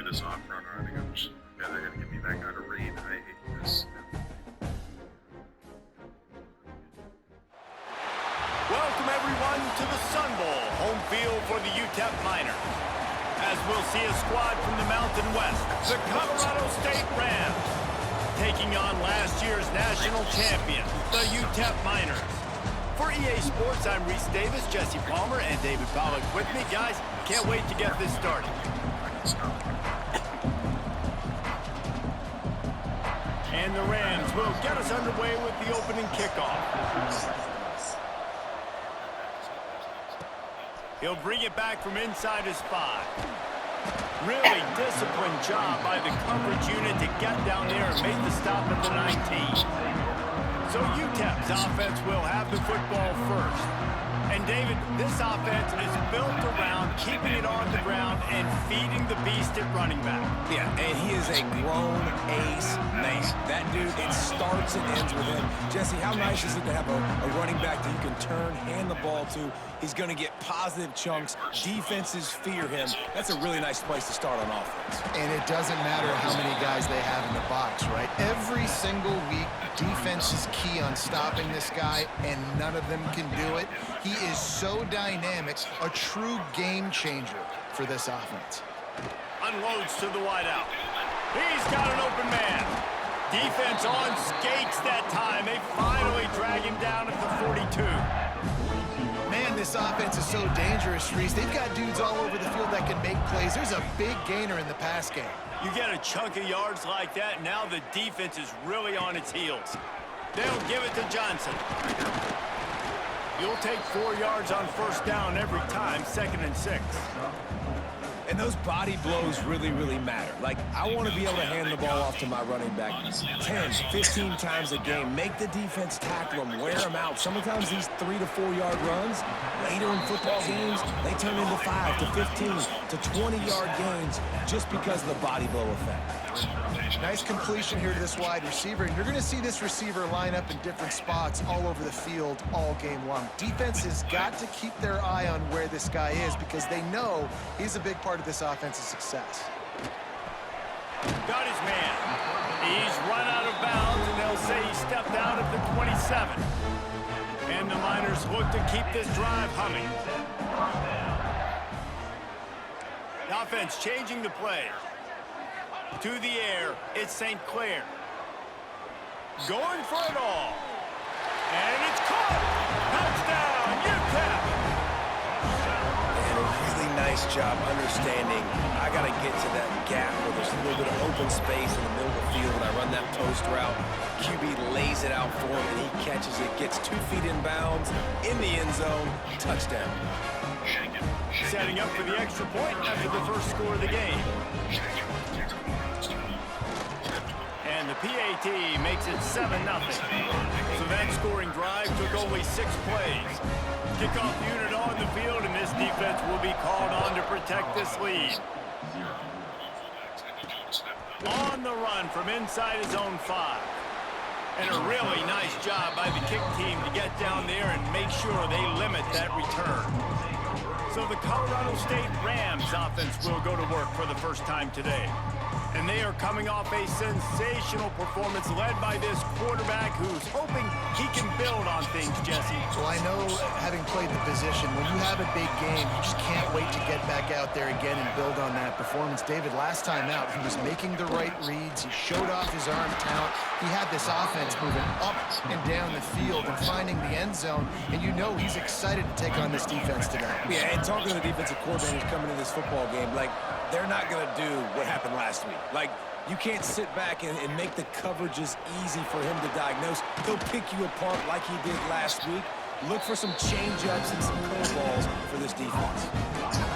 this off runner. I think they're going to give me that kind of read. I hate this. Welcome everyone to the Sun Bowl, home field for the UTEP Miners. As we'll see a squad from the Mountain West, the Colorado State Rams, taking on last year's national champion, the UTEP Miners. For EA Sports, I'm Reese Davis, Jesse Palmer, and David Pollock with me. Guys, can't wait to get this started. And the Rams will get us underway with the opening kickoff. He'll bring it back from inside his 5. Really disciplined job by the coverage unit to get down there and make the stop at the 19. So UTEP's offense will have the football first. And David, this offense is built around keeping it on the ground and feeding the beast at running back. Yeah, and he is a grown ace man. That dude, it starts and ends with him. Jesse, how nice is it to have a running back that you can turn, hand the ball to? He's going to get positive chunks. Defenses fear him. That's a really nice place to start on offense. And it doesn't matter how many guys they have in the box, right? Every single week, defense is key on stopping this guy, and none of them can do it. He is so dynamic, a true game changer for this offense. Unloads to the wideout. He's got an open man. Defense on skates that time. They finally drag him down at the 42. Man, this offense is so dangerous, Reese. They've got dudes all over the field that can make plays. There's a big gainer in the pass game. You get a chunk of yards like that, now the defense is really on its heels. They'll give it to Johnson. You'll take 4 yards on first down every time, 2nd and 6. And those body blows really, really matter. Like, I want to be able to hand the ball off to my running back 10, 15 times a game. Make the defense tackle him, wear him out. Sometimes these 3 to 4 yard runs, later in football games, they turn into 5 to 15 to 20 yard gains just because of the body blow effect. Nice completion here to this wide receiver, and you're going to see this receiver line up in different spots all over the field all game long. Defense has got to keep their eye on where this guy is because they know he's a big part of this offense's success. Got his man. He's run out of bounds, and they'll say he stepped out at the 27. And the Miners look to keep this drive humming. The offense changing the play. To the air, it's St. Clair. Going for it all. And it's caught. Touchdown, UTEP. And a really nice job understanding I got to get to that gap where there's a little bit of open space in the middle of the field when I run that post route. QB lays it out for him, and he catches it, gets 2 feet in bounds, in the end zone, touchdown. Setting up for the extra point after the first score of the game. And the PAT makes it 7-0. So that scoring drive took only 6 plays. Kickoff unit on the field, and this defense will be called on to protect this lead. On the run from inside his own 5. And a really nice job by the kick team to get down there and make sure they limit that return. So the Colorado State Rams offense will go to work for the first time today. And they are coming off a sensational performance led by this quarterback who's hoping he can build on things, Jesse. Well, I know, having played the position, when you have a big game, you just can't wait to get back out there again and build on that performance. David, last time out, he was making the right reads. He showed off his arm talent. He had this offense moving up and down the field and finding the end zone. And you know he's excited to take on this defense today. Yeah, and talking to the defensive coordinators coming into this football game, like, they're not going to do what happened last week. Like, you can't sit back and make the coverages easy for him to diagnose. He'll pick you apart like he did last week. Look for some change-ups and some curveballs for this defense.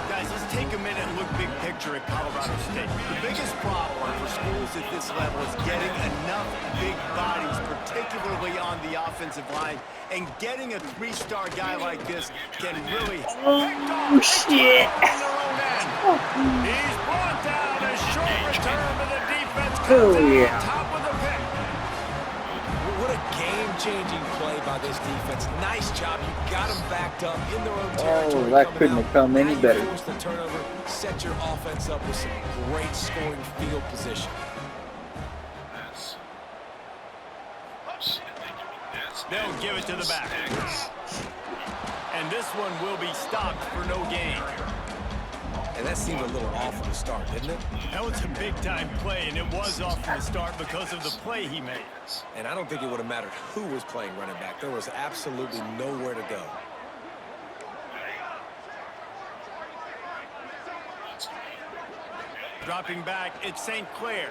Guys, let's take a minute and look big picture at Colorado State. The biggest problem for schools at this level is getting enough big bodies, particularly on the offensive line, and getting a 3-star guy like this can really... Oh, shit. He's brought down a short return to the defense. Oh, yeah. Top of the pick. What a game game-changing play by this defense. Nice job. You got them backed up in their own territory. Oh, that couldn't have come any better. Force the turnover, set your offense up with some great scoring field position. They'll give it to the back. And this one will be stopped for no gain. And that seemed a little off from the start, didn't it? That was a big-time play, and it was off from the start because of the play he made. And I don't think it would have mattered who was playing running back. There was absolutely nowhere to go. Dropping back, it's St. Clair.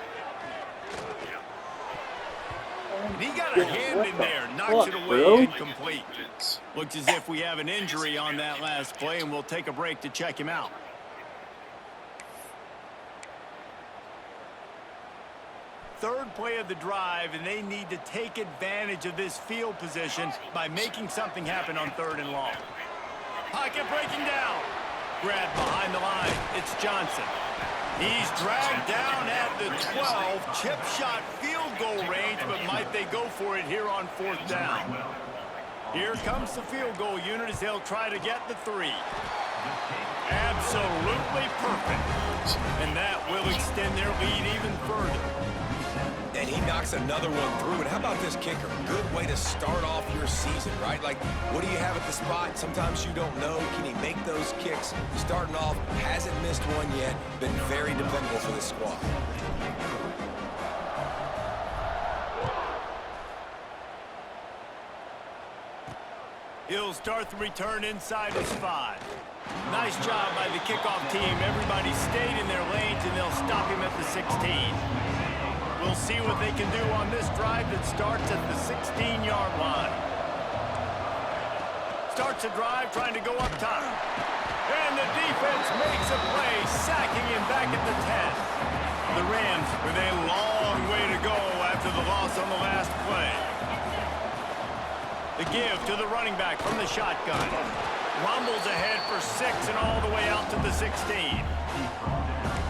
And he got a hand in there, knocks it away, incomplete. Looks as if we have an injury on that last play, and we'll take a break to check him out. Third play of the drive, and they need to take advantage of this field position by making something happen on 3rd and long. Pocket breaking down. Grab behind the line. It's Johnson. He's dragged down at the 12. Chip shot field goal range, but might they go for it here on 4th down? Here comes the field goal unit as they'll try to get the 3. Absolutely perfect. And that will extend their lead even further. And he knocks another one through. And how about this kicker? Good way to start off your season, right? Like, what do you have at the spot? Sometimes you don't know. Can he make those kicks? Starting off, hasn't missed one yet. Been very dependable for this squad. He'll start the return inside his 5. Nice job by the kickoff team. Everybody stayed in their lanes, and they'll stop him at the 16. We'll see what they can do on this drive that starts at the 16-yard line. Starts a drive trying to go up top. And the defense makes a play, sacking him back at the 10. The Rams with a long way to go after the loss on the last play. The give to the running back from the shotgun. Rumbles ahead for 6 and all the way out to the 16.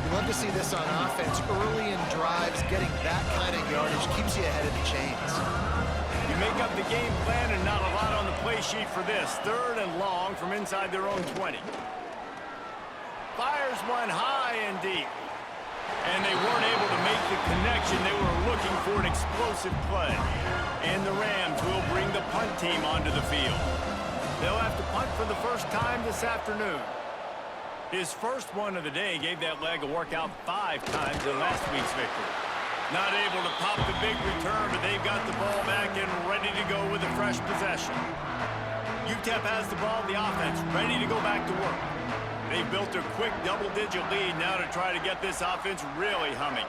You love to see this on offense. Early in drives, getting that kind of yardage keeps you ahead of the chains. You make up the game plan and not a lot on the play sheet for this. 3rd and long from inside their own 20. Fires one high and deep. And they weren't able to make the connection. They were looking for an explosive play. And the Rams will bring the punt team onto the field. They'll have to punt for the first time this afternoon. His first one of the day gave that leg a workout 5 times in last week's victory. Not able to pop the big return, but they've got the ball back and ready to go with a fresh possession. UTEP has the ball, the offense ready to go back to work. They've built a quick double-digit lead now to try to get this offense really humming.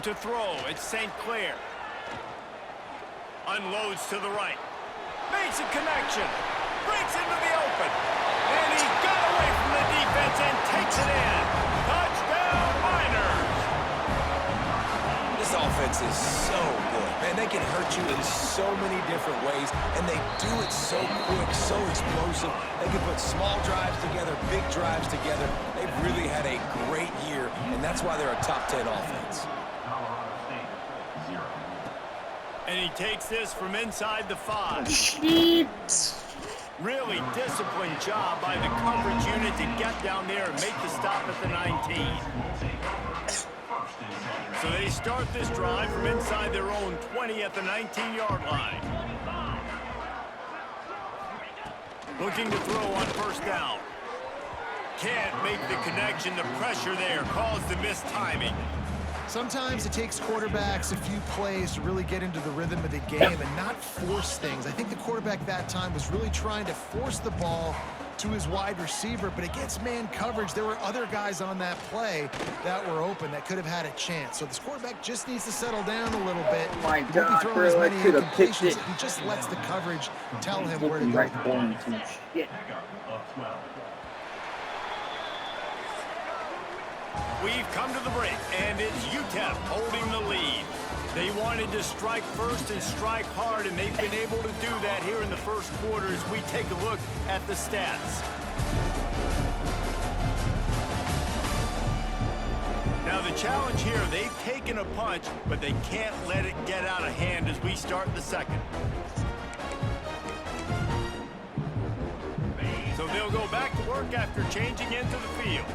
To throw, it's St. Clair. Unloads to the right. Makes a connection. Breaks into the open. And he got away from the defense and takes it in. Touchdown, Miners! This offense is so good. Man, they can hurt you in so many different ways, and they do it so quick, so explosive. They can put small drives together, big drives together. They've really had a great year, and that's why they're a top 10 offense. And he takes this from inside the 5. Really disciplined job by the coverage unit to get down there and make the stop at the 19. So they start this drive from inside their own 20 at the 19-yard line. Looking to throw on 1st down. Can't make the connection. The pressure there caused the missed timing. Sometimes it takes quarterbacks a few plays to really get into the rhythm of the game and not force things. I think the quarterback that time was really trying to force the ball to his wide receiver, but against man coverage, there were other guys on that play that were open that could have had a chance. So this quarterback just needs to settle down a little bit. Oh my He won't God, be throwing as bro, I many could have picked incompletions. it. He just lets the coverage tell him where to Looking go. right going to shit. We've come to the break, and it's UTEP holding the lead. They wanted to strike first and strike hard, and they've been able to do that here in the first quarter as we take a look at the stats. Now the challenge here, they've taken a punch, but they can't let it get out of hand as we start the second. So they'll go back to work after changing into the field.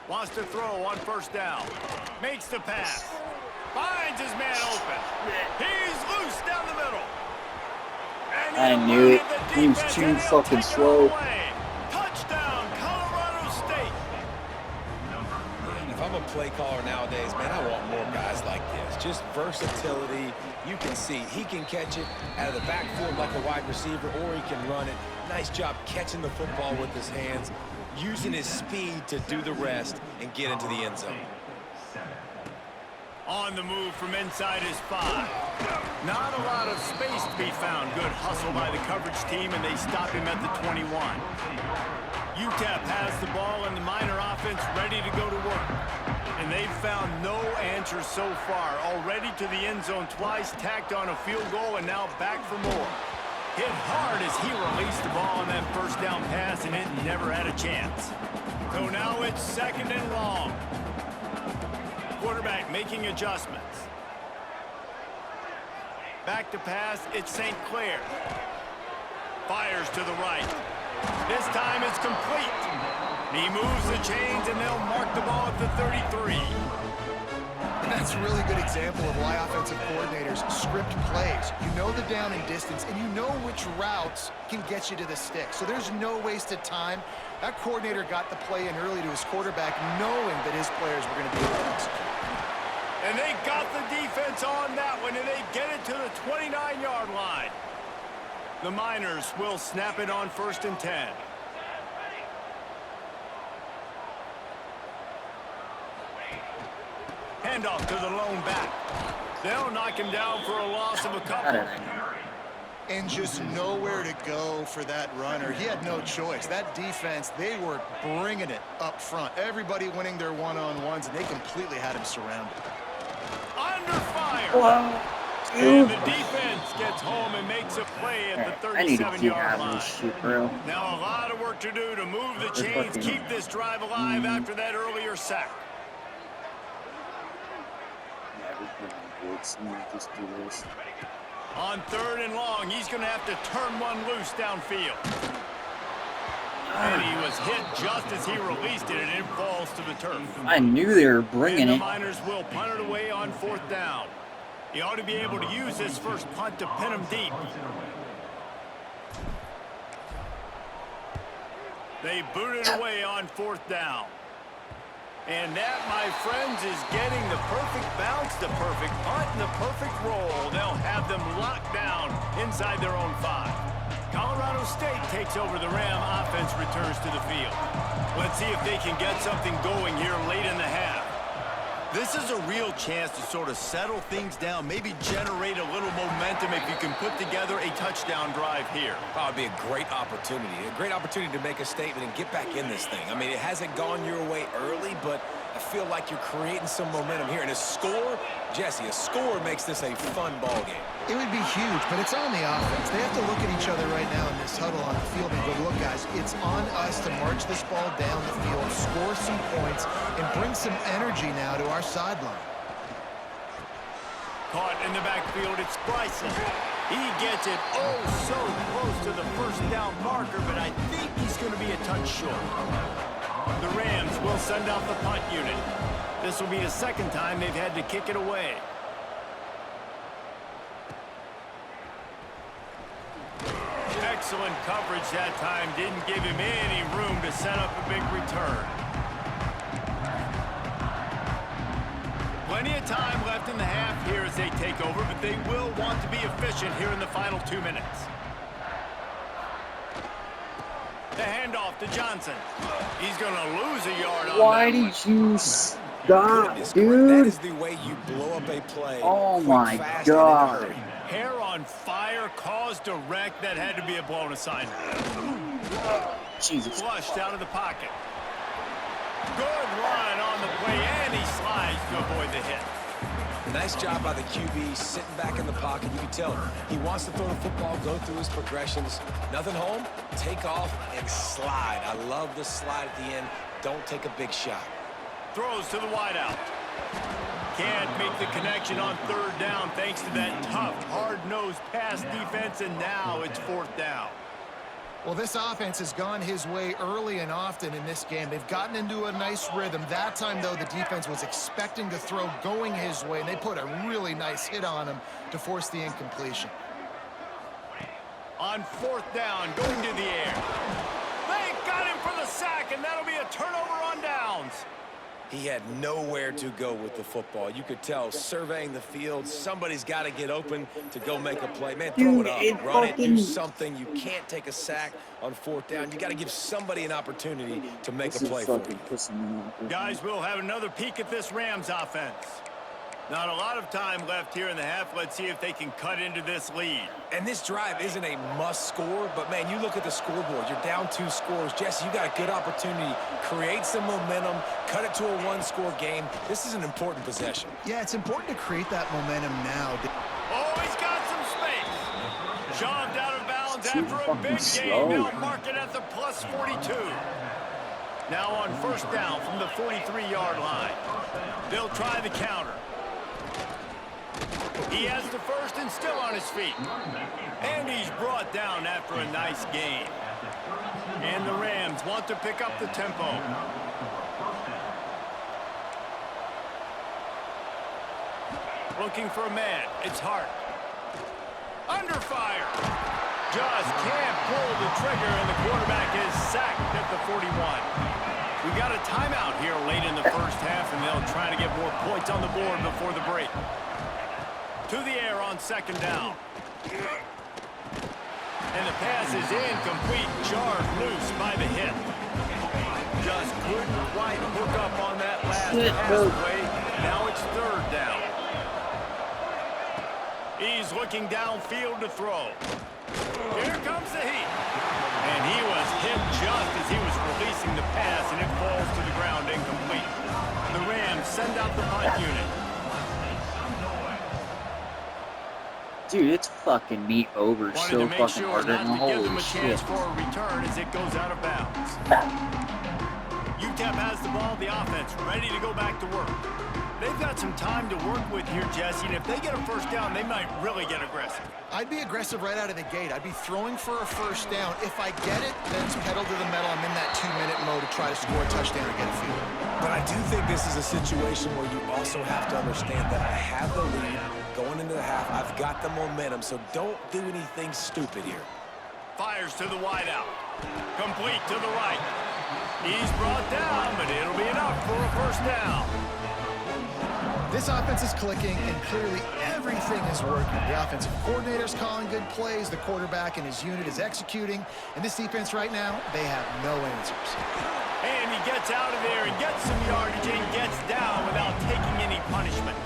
Wants to throw on first down. Makes the pass. Finds his man open. He's loose down the middle. And I knew it. He was too fucking slow. Touchdown, Colorado State. If I'm a play caller nowadays, man, I want more guys like this. Just versatility. You can see he can catch it out of the backfield like a wide receiver, or he can run it. Nice job catching the football with his hands, using his speed to do the rest and get into the end zone. On the move from inside his 5. Not a lot of space to be found. Good hustle by the coverage team, and they stop him at the 21. UTEP has the ball, and the Miner offense ready to go to work. And they've found no answer so far. Already to the end zone twice, tacked on a field goal, and now back for more. Hit hard as he released the ball on that first down pass, and it never had a chance. So now it's second and long. Quarterback making adjustments. Back to pass, it's St. Clair. Fires to the right. This time it's complete. He moves the chains, and they'll mark the ball at the 33. That's a really good example of why offensive coordinators script plays. You know the down and distance, and you know which routes can get you to the stick. So there's no wasted time. That coordinator got the play in early to his quarterback, knowing that his players were going to be able to execute. And they got the defense on that one, and they get it to the 29-yard line. The Miners will snap it on 1st and 10. Handoff to the lone back. They'll knock him down for a loss of a couple. And just nowhere to go for that runner. He had no choice. That defense, they were bringing it up front. Everybody winning their one-on-ones, and they completely had him surrounded. Under fire. Wow. And the defense gets home and makes a play at the 37-yard line. Shit, bro. Now a lot of work to do to move the chains, keep this drive alive after that earlier sack. Just do this. On 3rd and long, he's going to have to turn one loose downfield. And he was hit just as he released it, and it falls to the turf. I knew they were bringing and the it. Miners will punt it away on 4th down. He ought to be able to use this first punt to pin him deep. They boot it away on 4th down. And that, my friends, is getting the perfect bounce, the perfect punt, and the perfect roll. They'll have them locked down inside their own 5. Colorado State takes over the Ram. Offense returns to the field. Let's see if they can get something going here late in the half. This is a real chance to sort of settle things down, maybe generate a little momentum if you can put together a touchdown drive here. Oh, it'd be a great opportunity to make a statement and get back in this thing. I mean, it hasn't gone your way early, but I feel like you're creating some momentum here. And a score, Jesse, a score makes this a fun ball game. It would be huge, but it's on the offense. They have to look at each other right now in this huddle on the field and go, look, guys, it's on us to march this ball down the field, score some points, and bring some energy now to our sideline. Caught in the backfield, it's Bryson. He gets it so close to the first down marker, but I think he's going to be a touch short. The Rams will send out the punt unit. This will be the second time they've had to kick it away. Excellent coverage that time. Didn't give him any room to set up a big return. Plenty of time left in the half here as they take over, but they will want to be efficient here in the final 2 minutes. The handoff to Johnson. He's going to lose a yard on Why that. did you stop, That dude? is the way you blow up a play. Oh Quick, my fast, God. and in a hurry. Hair on fire, caused a wreck. That had to be a blown assignment. Jesus. Flushed out of the pocket. Good run on the play, and he slides to avoid the hit. Nice job by the QB, sitting back in the pocket. You can tell he wants to throw the football, go through his progressions. Nothing home, take off, and slide. I love the slide at the end. Don't take a big shot. Throws to the wideout. Can't make the connection on third down thanks to that tough, hard-nosed pass defense, and now it's fourth down. Well, this offense has gone his way early and often in this game. They've gotten into a nice rhythm. That time, though, the defense was expecting the throw going his way, and they put a really nice hit on him to force the incompletion. On fourth down, going to the air. They got him for the sack, and that'll be a turnover on downs. He had nowhere to go with the football. You could tell, surveying the field, somebody's got to get open to go make a play. Man, throw it up, run it, do something. You can't take a sack on fourth down. You got to give somebody an opportunity to make a play for you. Guys, we'll have another peek at this Rams offense. Not a lot of time left here in the half. Let's see if they can cut into this lead. And this drive isn't a must score, but man, you look at the scoreboard. You're down 2 scores. Jesse, you got a good opportunity. Create some momentum. Cut it to a 1-score game. This is an important possession. Yeah, it's important to create that momentum now. Oh, he's got some space. Shoved out of bounds after a big game. Now mark it at the plus 42. Now on first down from the 43-yard line. They'll try the counter. He has the first and still on his feet. And he's brought down after a nice game. And the Rams want to pick up the tempo. Looking for a man. It's Hart. Under fire. Just can't pull the trigger, and the quarterback is sacked at the 41. We got a timeout here late in the first half, and they'll try to get more points on the board before the break. To the air on second down. And the pass is incomplete, jarred loose by the hip. Just couldn't quite hook up on that last pass play. Now it's third down. He's looking downfield to throw. Here comes the heat. And he was hit just as he was releasing the pass, and it falls to the ground incomplete. The Rams send out the punt unit. Dude, it's fucking me over so fucking hard right now. Holy shit. For a return as it goes out of bounds. UTEP has the ball, the offense ready to go back to work. They've got some time to work with here, Jesse, and if they get a first down, they might really get aggressive. I'd be aggressive right out of the gate. I'd be throwing for a first down. If I get it, then it's pedal to the metal. I'm in that 2-minute mode to try to score a touchdown or get a field. But I do think this is a situation where you also have to understand that I have the lead going into the half. I've got the momentum, so don't do anything stupid here. Fires to the wideout. Complete to the right. He's brought down, but it'll be enough for a first down. This offense is clicking, and clearly everything is working. The offensive coordinator's calling good plays. The quarterback and his unit is executing. And this defense right now, they have no answers. And he gets out of there and gets some yardage and gets down without taking any punishment.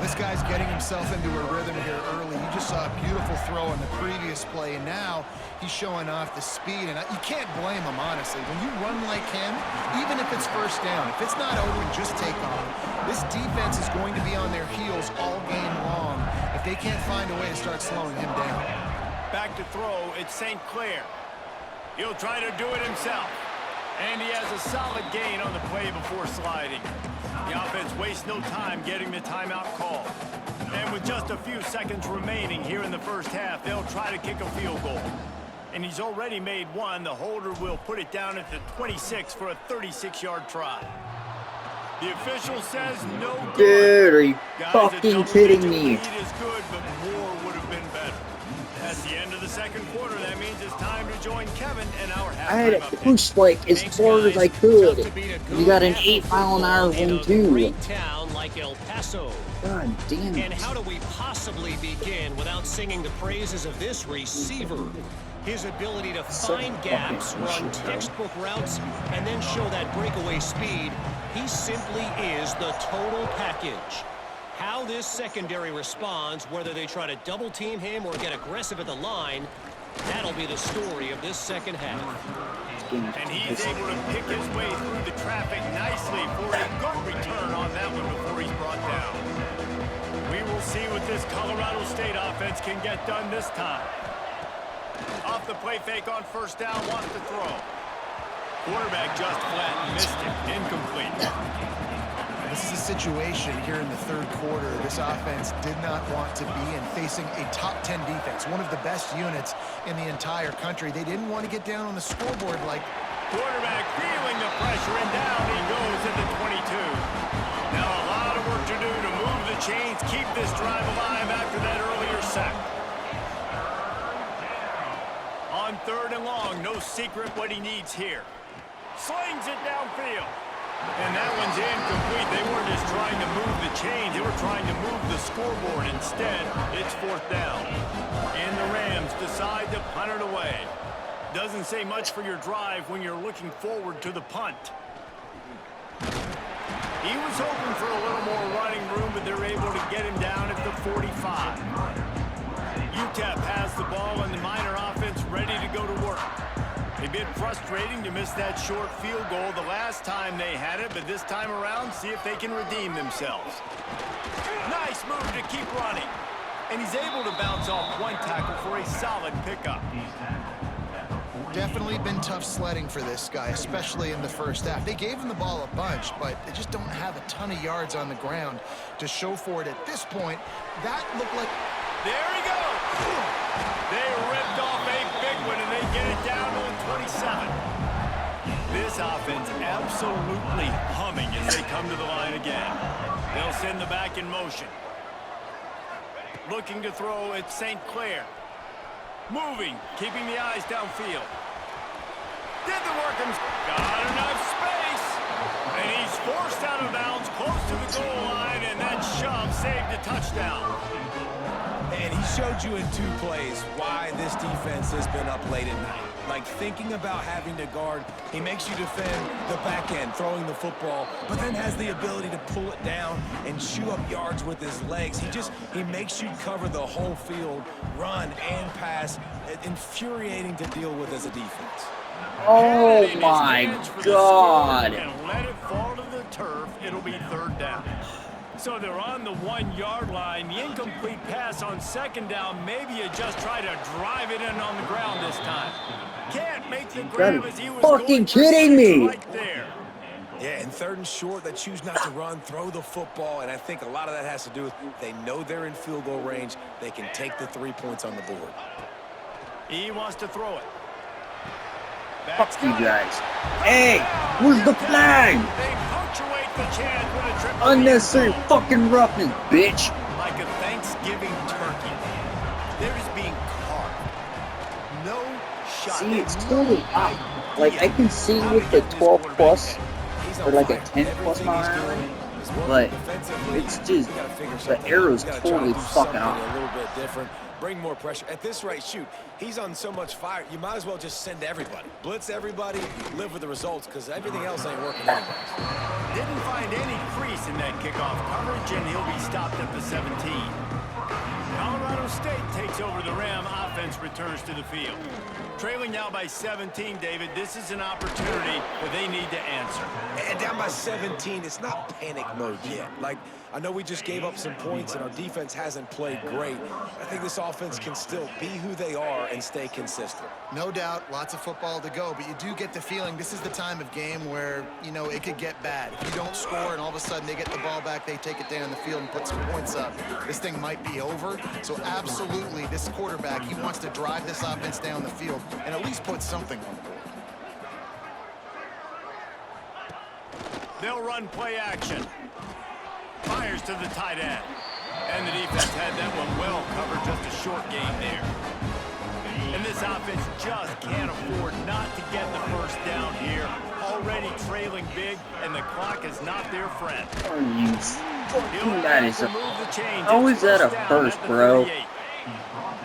This guy's getting himself into a rhythm here early. You just saw a beautiful throw on the previous play, and now he's showing off the speed. And you can't blame him, honestly. When you run like him, even if it's first down, if it's not open, just take off. This defense is going to be on their heels all game long if they can't find a way to start slowing him down. Back to throw, it's St. Clair. He'll try to do it himself. And he has a solid gain on the play before sliding. The offense wastes no time getting the timeout call. And with just a few seconds remaining here in the first half, they'll try to kick a field goal. And he's already made one. The holder will put it down at the 26 for a 36-yard try. The official says no good. Dude, are you Guys, fucking kidding me? Lead is good, but more would have been better. That's the end of the second quarter. That means it's time to join Kevin and our halftime I had to update. push like as far as I could. You got an 8-mile-an-hour one too. Great town like El Paso. God damn And it. how do we possibly begin without singing the praises of this receiver? His ability to find gaps, run textbook routes, and then show that breakaway speed. He simply is the total package. How this secondary responds, whether they try to double-team him or get aggressive at the line, that'll be the story of this second half. And he's able to pick his way through the traffic nicely for a good return on that one before he's brought down. see what this Colorado State offense can get done this time. Off the play fake on first down, wants to throw. Quarterback just flat missed it. Incomplete. This is a situation here in the third quarter this offense did not want to be in, facing a top 10 defense, one of the best units in the entire country. They didn't want to get down on the scoreboard like... Quarterback feeling the pressure, and down he goes at the 22. Now a lot of work to do to move the chains, keep this drive alive after that earlier sack. On third and long, no secret what he needs here. Slings it downfield. And that one's incomplete. They weren't just trying to move the chains. They were trying to move the scoreboard. Instead, it's fourth down. And the Rams decide to punt it away. Doesn't say much for your drive when you're looking forward to the punt. He was hoping for a little more running room, but they're able to get him down at the 45. UTEP has the ball and the Miner offense ready to go to work. A bit frustrating to miss that short field goal the last time they had it, but this time around, see if they can redeem themselves. Nice move to keep running. And he's able to bounce off one tackle for a solid pickup. Definitely been tough sledding for this guy, especially in the first half. They gave him the ball a bunch, but they just don't have a ton of yards on the ground to show for it at this point. That looked like... There he goes! They ripped off a big one, and they get it down to the 27. This offense absolutely humming as they come to the line again. They'll send the back in motion. Looking to throw at St. Clair. Moving, keeping the eyes downfield. Did the work and got enough space. And he's forced out of bounds close to the goal line, and that shove saved a touchdown. And he showed you in 2 plays why this defense has been up late at night. Like thinking about having to guard, he makes you defend the back end, throwing the football, but then has the ability to pull it down and chew up yards with his legs. He makes you cover the whole field, run and pass. Infuriating to deal with as a defense. Oh my God. And let it fall to the turf. It'll be third down. So they're on the 1-yard line. The incomplete pass on second down. Maybe you just try to drive it in on the ground this time. Can't make the grab as he was fucking kidding me. Right there. Yeah, and third and short, they choose not to run, throw the football, and I think a lot of that has to do with they know they're in field goal range. They can take the 3 points on the board. He wants to throw it. Fuck you guys. Hey, where's the flag? They punctuate the chance with a triple. Unnecessary fucking roughness, bitch. Like a Thanksgiving turkey. They're just being carved. No shot. See, it's totally out. Like, I can see with the 12 plus, or like a 10 plus mile an hour, but it's just, the arrow's totally fucking off. A little bit different. Bring more pressure. At this rate, shoot, he's on so much fire, you might as well just send everybody. Blitz everybody, live with the results, because everything else ain't working anyways. Didn't find any crease in that kickoff coverage, and he'll be stopped at the 17. Colorado State takes over the Ram. Offense returns to the field. Trailing now by 17, David. This is an opportunity that they need to answer. And down by 17, it's not panic mode yet. Like, I know we just gave up some points and our defense hasn't played great. I think this offense can still be who they are and stay consistent. No doubt, lots of football to go, but you do get the feeling this is the time of game where, you know, it could get bad. If you don't score and all of a sudden they get the ball back, they take it down the field and put some points up, this thing might be over. So absolutely, this quarterback, he wants to drive this offense down the field and at least put something on the board. They'll run play action. Fires to the tight end. And the defense had that one well covered, just a short game there. And this offense just can't afford not to get the first down here. Already trailing big, and the clock is not their friend. Are you fucking that is a... How is that a first, bro?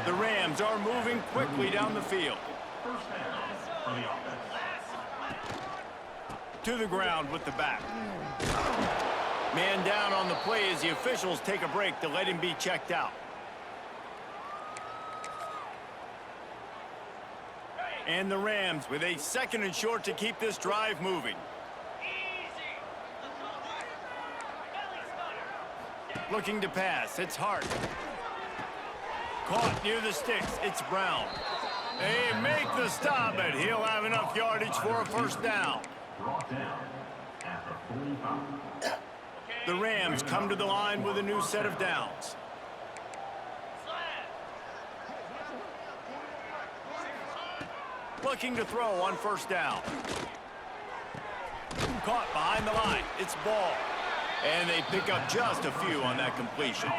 The Rams are moving quickly down the field. To the ground with the back. Man down on the play as the officials take a break to let him be checked out. And the Rams with a second and short to keep this drive moving. Looking to pass. It's Hart. Caught near the sticks. It's Brown. They make the stop, but he'll have enough yardage for a first down. The Rams come to the line with a new set of downs. Looking to throw on first down. Caught behind the line. It's Ball. And they pick up just a few on that completion.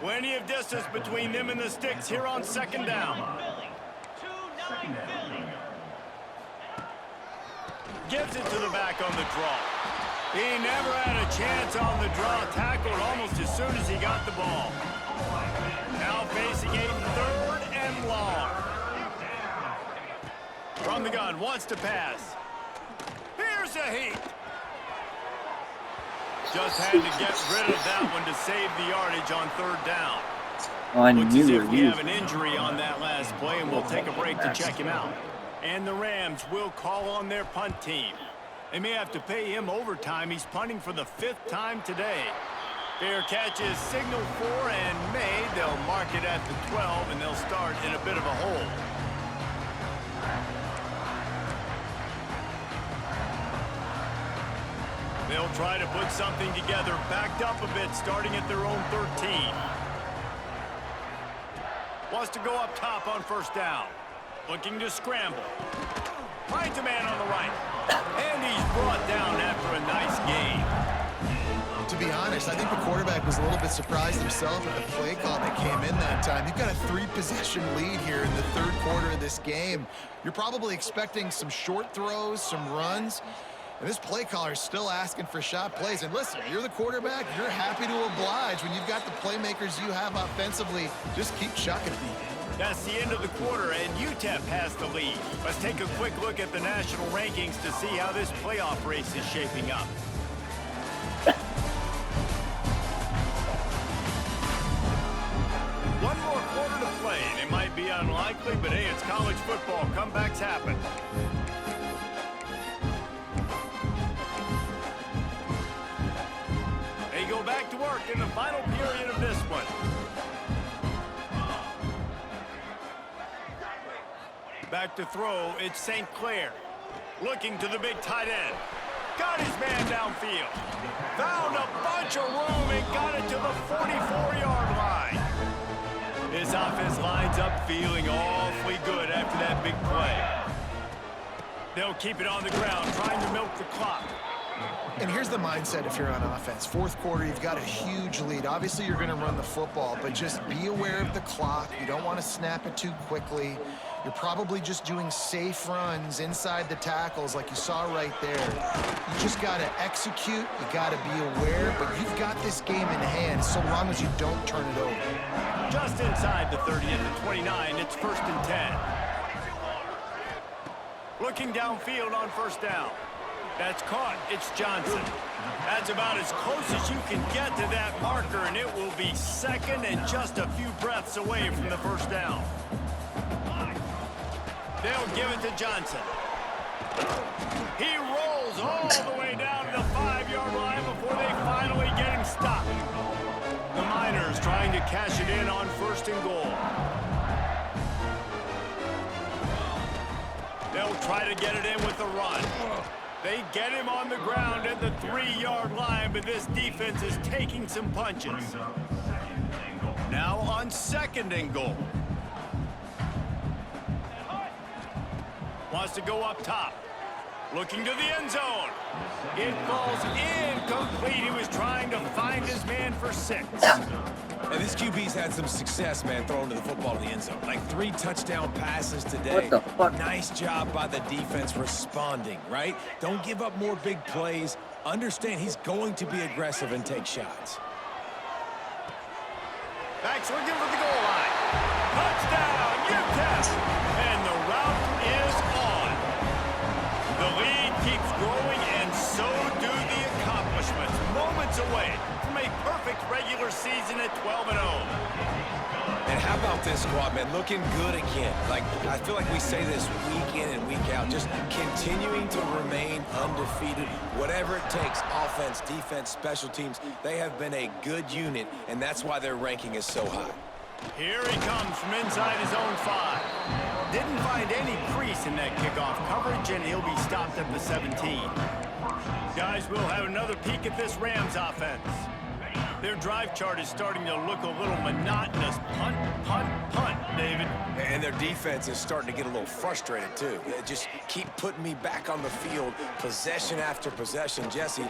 Plenty of distance between them and the sticks here on second down. Gives it to the back on the draw. He never had a chance on the draw. Tackled almost as soon as he got the ball. Now facing a third and long. From the gun, wants to pass. Here's a heat. Just had to get rid of that one to save the yardage on third down. Looks as if we have an injury on that last play, and we'll take a break to check him out. And the Rams will call on their punt team. They may have to pay him overtime. He's punting for the 5th time today. Fair catch is signaled for and made. They'll mark it at the 12, and they'll start in a bit of a hole. They'll try to put something together, backed up a bit, starting at their own 13. Wants to go up top on first down. Looking to scramble. Finds a man on the right. And he's brought down after a nice gain. To be honest, I think the quarterback was a little bit surprised himself at the play call that came in that time. You've got a 3-possession lead here in the third quarter of this game. You're probably expecting some short throws, some runs. And this play caller is still asking for shot plays. And listen, you're the quarterback. You're happy to oblige when you've got the playmakers you have offensively. Just keep chucking it. That's the end of the quarter, and UTEP has the lead. Let's take a quick look at the national rankings to see how this playoff race is shaping up. One more quarter to play, and it might be unlikely, but hey, it's college football. Comebacks happen. They go back to work in the final period of this one. Back to throw, it's St. Clair. Looking to the big tight end. Got his man downfield. Found a bunch of room and got it to the 44-yard line. His offense lines up feeling awfully good after that big play. They'll keep it on the ground, trying to milk the clock. And here's the mindset if you're on offense. Fourth quarter, you've got a huge lead. Obviously, you're going to run the football, but just be aware of the clock. You don't want to snap it too quickly. You're probably just doing safe runs inside the tackles like you saw right there. You just got to execute. You got to be aware, but you've got this game in hand so long as you don't turn it over. Just inside the 30 at the 29, it's 1st and 10. Looking downfield on first down. That's caught. It's Johnson. That's about as close as you can get to that marker, and it will be second and just a few breaths away from the first down. They'll give it to Johnson. He rolls all the way down to the 5-yard line before they finally get him stopped. The Miners trying to cash it in on 1st and goal. They'll try to get it in with the run. They get him on the ground at the 3-yard line, but this defense is taking some punches. Now on 2nd and goal. Wants to go up top. Looking to the end zone. It falls incomplete. He was trying to find his man for 6. And this QB's had some success, man, throwing to the football in the end zone. Like 3 touchdown passes today. What the fuck? Nice job by the defense responding, right? Don't give up more big plays. Understand he's going to be aggressive and take shots. Backs looking for the goal line. Touchdown, UTEP! And the route is on. The lead keeps growing, and so do the accomplishments. Moments away from a perfect regular season at 12-0. And how about this squad, man. Looking good again. Like, I feel like we say this week in and week out. Just continuing to remain undefeated. Whatever it takes, offense, defense, special teams, they have been a good unit, and that's why their ranking is so high. Here he comes from inside his own 5. Didn't find any crease in that kickoff coverage, and he'll be stopped at the 17. Guys, we'll have another peek at this Rams offense. Their drive chart is starting to look a little monotonous. Punt, punt, punt, David. And their defense is starting to get a little frustrated, too. They just keep putting me back on the field, possession after possession. Jesse,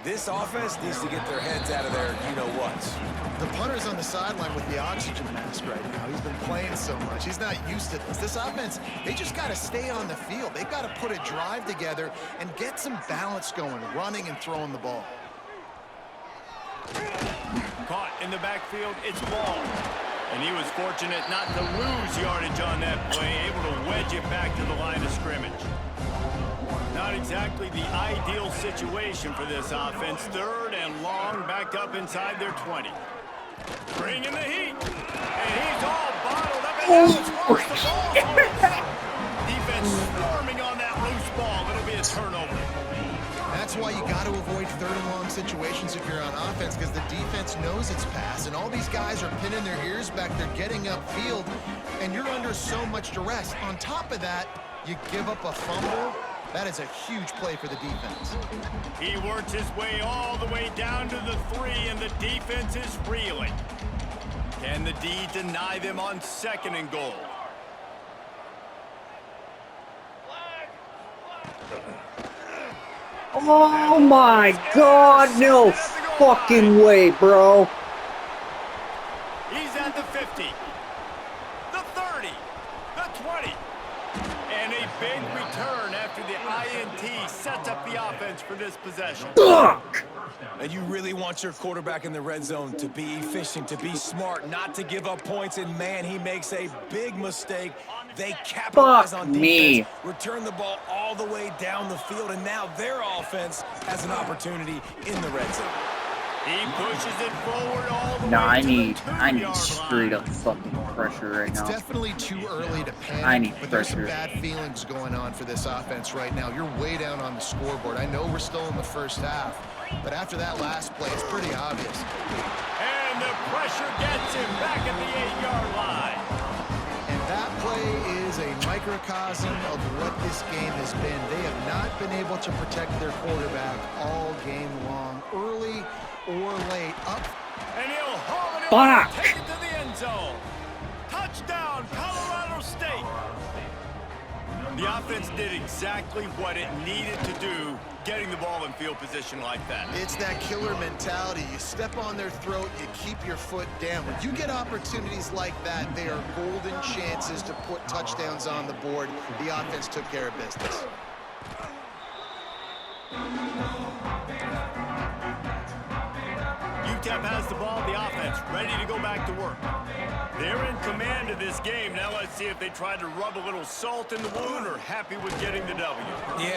this offense needs to get their heads out of their you-know-whats. The punter's on the sideline with the oxygen mask right now. He's been playing so much. He's not used to this. This offense, they just got to stay on the field. They've got to put a drive together and get some balance going, running and throwing the ball. Caught in the backfield, it's ball. And he was fortunate not to lose yardage on that play, able to wedge it back to the line of scrimmage. Not exactly the ideal situation for this offense. 3rd and long, back up inside their 20. Bringing the heat. And he's all bottled up. And now it's forced the ball. Defense swarming on that loose ball. It'll be a turnover. That's why you got to avoid 3rd and long situations if you're on offense, because the defense knows it's pass, and all these guys are pinning their ears back. They're getting upfield, and you're under so much duress. On top of that, you give up a fumble. That is a huge play for the defense. He works his way all the way down to the 3, and the defense is reeling. Can the D deny them on 2nd and goal? Oh my God, no fucking way, bro. He's at the 50, the 30, the 20, and a big return after the INT sets up the offense for this possession. Fuck! And you really want your quarterback in the red zone to be efficient, to be smart, not to give up points, and man, he makes a big mistake. They capitalize on defense, return the ball all the way down the field, and now their offense has an opportunity in the red zone. He pushes it forward all the way I to need the 2-yard straight line. up fucking pressure right It's now. definitely too early to panic, I need but there's some pressure. bad feelings going on for this offense right now. You're way down on the scoreboard. I know we're still in the first half, but after that last play, it's pretty obvious. And the pressure gets him back at the 8-yard line. And that play is a microcosm of what this game has been. They have not been able to protect their quarterback all game long, early or late. Up. And he'll haul it Fuck. in, take it to the end zone. Touchdown, Colorado State. The offense did exactly what it needed to do, getting the ball in field position like that. It's that killer mentality. You step on their throat, you keep your foot down. When you get opportunities like that, they are golden chances to put touchdowns on the board. The offense took care of business. UTEP has the ball, the offense ready to go back to work. They're in command of this game. Now let's see if they try to rub a little salt in the wound or happy with getting the W.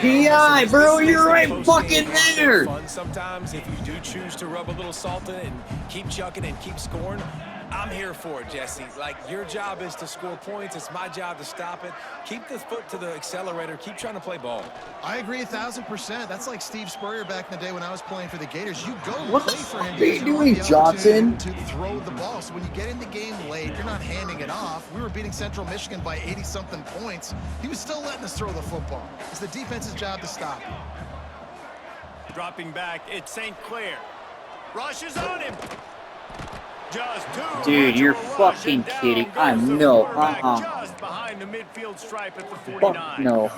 PI, bro, you're right fucking there. Fun sometimes if you do choose to rub a little salt in it and keep chucking and keep scoring. I'm here for it, Jesse. Like, your job is to score points. It's my job to stop it. Keep the foot to the accelerator. Keep trying to play ball. I agree 1,000%. That's like Steve Spurrier back in the day when I was playing for the Gators. You go What play the for fuck him are you because you want doing, the Johnson? opportunity to throw the ball. So when you get in the game late, you're not handing it off. We were beating Central Michigan by 80-something points. He was still letting us throw the football. It's the defense's job to stop him. Dropping back, it's St. Clair. Rushes on him. Just too Dude, much you're of a rush, fucking and down kidding. goes I'm the no, quarterback just behind the midfield stripe at the 49. Fuck no.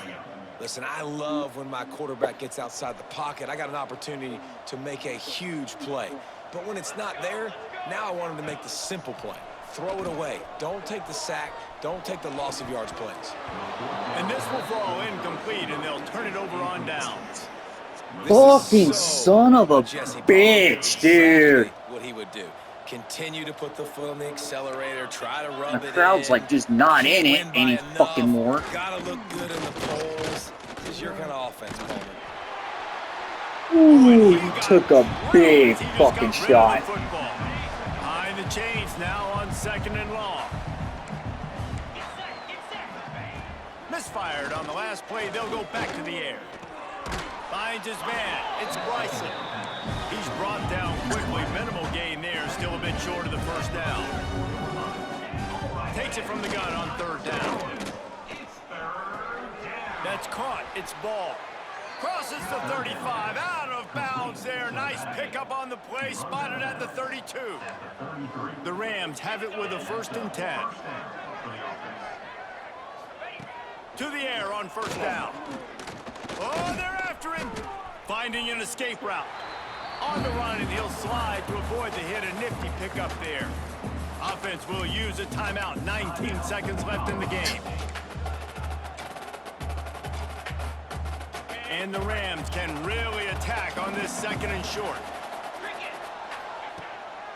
Listen, I love when my quarterback gets outside the pocket. I got an opportunity to make a huge play. But when it's not there, now I want him to make the simple play. Throw it away. Don't take the sack. Don't take the loss of yards plays. And this will fall incomplete, and they'll turn it over on downs. Fucking son of a Jesse bitch, dude. exactly what he would do. Continue to put the foot on the accelerator, try to rub it The in. crowd's like just not in it Win by any enough. fucking more. Gotta look good in the polls. This is your kind of offense, Coleman. Ooh, he took a big fucking shot. Behind the chains now on 2nd and long. Misfired on the last play. They'll go back to the air. Finds his man. It's Bryson. He's brought down quickly. Minimal gain there. Still a bit short of the first down. Takes it from the gun on third down. That's caught. It's ball. Crosses the 35. Out of bounds there. Nice pickup on the play. Spotted at the 32. The Rams have it with a 1st and 10. To the air on first down. Oh, they're after him. Finding an escape route. On the run, and he'll slide to avoid the hit. A nifty pickup there. Offense will use a timeout. 19 seconds left in the game. And the Rams can really attack on this 2nd and short.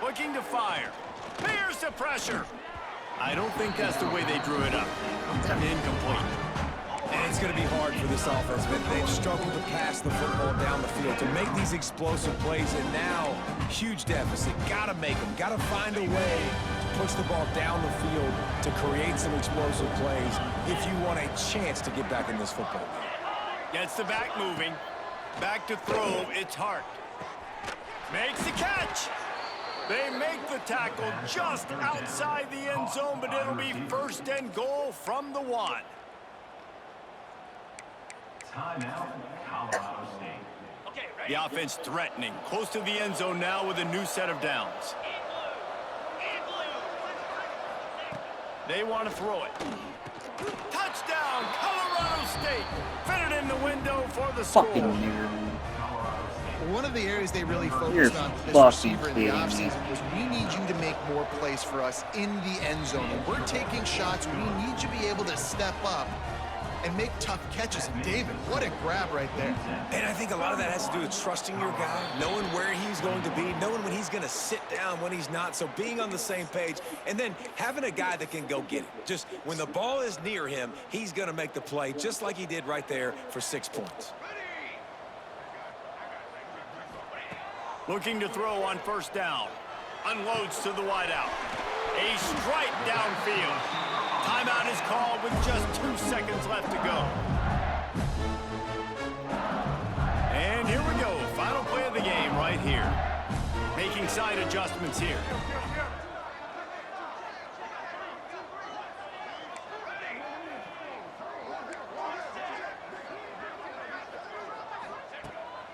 Looking to fire. Here's the pressure. I don't think that's the way they drew it up. Incomplete. And it's going to be hard for this offense, but they've struggled to pass the football down the field to make these explosive plays, and now huge deficit. Got to make them. Got to find a way to push the ball down the field to create some explosive plays if you want a chance to get back in this football game. Gets the back moving. Back to throw. It's Hart. Makes the catch. They make the tackle just outside the end zone, but it'll be 1st and goal from the 1. Timeout, Colorado State. The offense threatening. Close to the end zone now with a new set of downs. They want to throw it. Touchdown, Colorado State. Fit it in the window for the score. Fucking nerd. One of the areas they really focused on this receiver in the offseason was we need you to make more plays for us in the end zone. When we're taking shots, we need you to be able to step up and make tough catches. And David, what a grab right there. And I think a lot of that has to do with trusting your guy, knowing where he's going to be, knowing when he's going to sit down, when he's not. So being on the same page, and then having a guy that can go get it. Just when the ball is near him, he's going to make the play, just like he did right there for 6 points. Looking to throw on first down. Unloads to the wideout. A strike downfield. Timeout is called with just 2 seconds left to go. And here we go. Final play of the game right here. Making side adjustments here.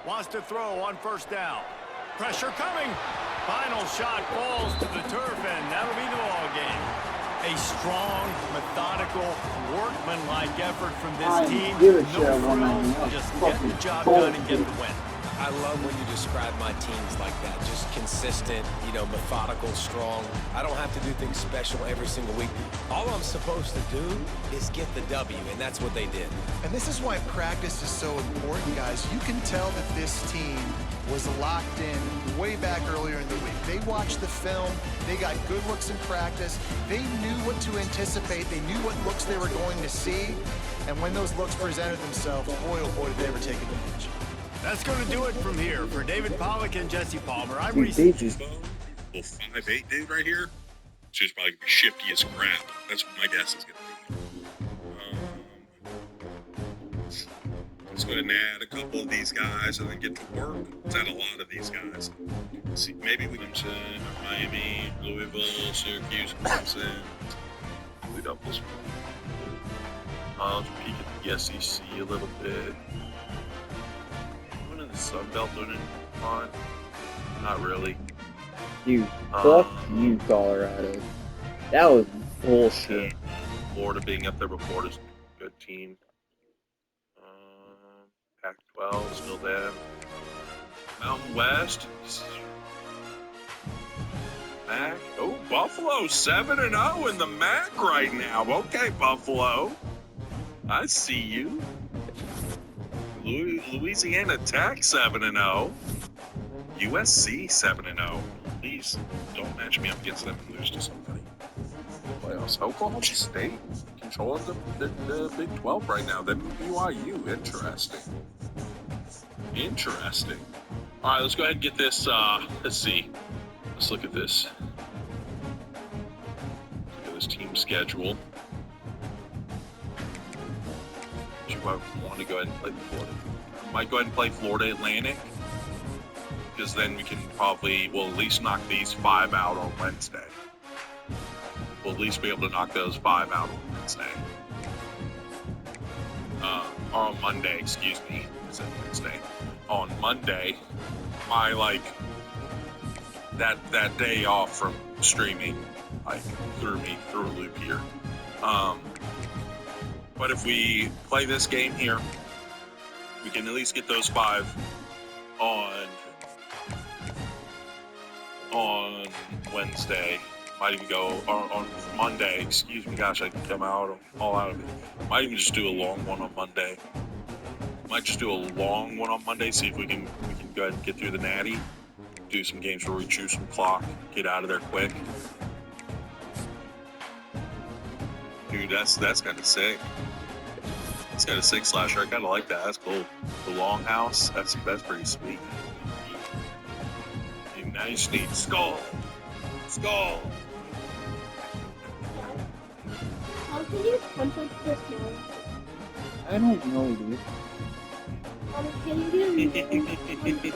Wants to throw on first down. Pressure coming. Final shot falls to the turf, and that'll be the ball game. A strong, methodical, workmanlike effort from this team. No frills, just get the job done and get the win. I love when you describe my teams like that. Just consistent, methodical, strong. I don't have to do things special every single week. All I'm supposed to do is get the W, and that's what they did. And this is why practice is so important, guys. You can tell that this team was locked in way back earlier in the week. They watched the film. They got good looks in practice. They knew what to anticipate. They knew what looks they were going to see. And when those looks presented themselves, boy, oh boy, did they ever take advantage. That's going to do it from here. For David Pollack and Jesse Palmer, I'm Little 5'8" dude right here. It's just probably gonna be shifty as crap. That's what my guess is gonna be. Let's go ahead and add a couple of these guys and then get to work. Let's add a lot of these guys. Let's see, maybe Williamson, Miami, Louisville, Syracuse, Clemson. We double this one. Let's peek at the SEC a little bit. The Sun Belt doing it on? Not really. Dude, fuck you, Colorado. That was bullshit. Florida being up there before is a good team. Pac-12 still there. Mountain West. MAC. Oh, Buffalo 7-0 in the MAC right now. Okay, Buffalo. I see you. Louisiana Tech 7-0. USC 7-0. Please don't match me up against them and lose to somebody. Playoffs. Oklahoma State controlling the Big 12 right now. Then BYU. Interesting. Interesting. All right, let's go ahead and get this. Let's see. Let's look at this. Look at this team schedule. do I want to go ahead and play Florida? I might go ahead and play Florida Atlantic, because then we can probably, well, at least knock these 5 out on Wednesday. We'll at least be able to knock those 5 out on Wednesday. Or on Monday, excuse me. Is it Wednesday? On Monday, my, like, that day off from streaming, like, threw me through a loop here. But if we play this game here, we can at least get those 5 on Wednesday. Might even go on Monday. Excuse me, gosh, I can come out all out of it. Might even just do a long one on Monday. Might just do a long one on Monday. See if we can go ahead and get through the Natty. Do some games where we chew some clock, get out of there quick. Dude, that's kind of sick. It's got a 6 slasher. I kind of like that. That's cool. The Longhouse. That's pretty sweet. Now you just need Skull. Skull. How can you contact this man? I don't know, dude. Can you do